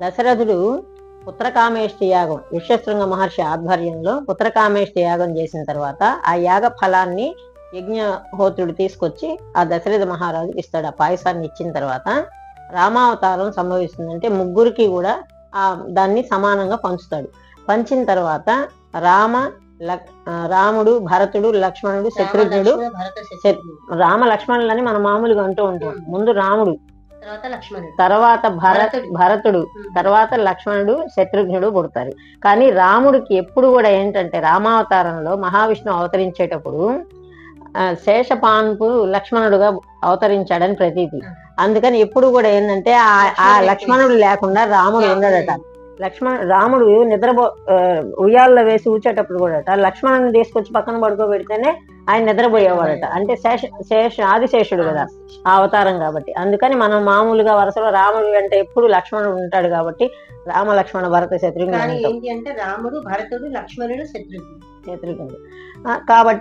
దశరథుడు పుత్రకామేష్టి యాగం ఋష్యశృంగ మహర్షి ఆధ్వర్యంలో పుత్రకామేష్టి యాగం చేసిన తర్వాత ఆ యాగ ఫలాన్ని యజ్ఞహోత్రుడు తీసుకొచ్చి ఆ దశరథ మహారాజు ఇస్తాడు. ఆ పాయసాన్ని ఇచ్చిన తర్వాత రామావతారం సంభవిస్తుందంటే ముగ్గురికి కూడా దాన్ని సమానంగా పంచుతాడు. పంచిన తర్వాత రాముడు, భరతుడు, లక్ష్మణుడు, శత్రుఘ్నుడు, రామ లక్ష్మణులని మనం మామూలుగా అంటూ ఉంటాం. ముందు రాముడు, తర్వాత భరతుడు, తర్వాత లక్ష్మణుడు, శత్రుఘ్నుడు పుడతారు. కానీ రాముడికి ఎప్పుడు కూడా ఏంటంటే రామావతారంలో మహావిష్ణువు అవతరించేటప్పుడు శేషపాన్పు లక్ష్మణుడుగా అవతరించాడని ప్రతీతి. అందుకని ఎప్పుడు కూడా ఏంటంటే ఆ లక్ష్మణుడు లేకుండా రాముడు ఉండడట. రాముడు ఉయ్యాల్లో వేసి ఊచేటప్పుడు కూడా లక్ష్మణుని తీసుకొచ్చి పక్కన పడుకోబెడితేనే ఆయన నిద్రపోయేవాడట. అంటే ఆదిశేషుడు కదా ఆ అవతారం కాబట్టి. అందుకని మనం మామూలుగా వరుసలో రాముడు అంటే ఎప్పుడు లక్ష్మణుడు ఉంటాడు కాబట్టి రామ, లక్ష్మణ, భరత, శత్రుఘ్నుడు. రాముడు, భరతుడు, లక్ష్మణుడు, శత్రుఘ్నుడు కాబట్టి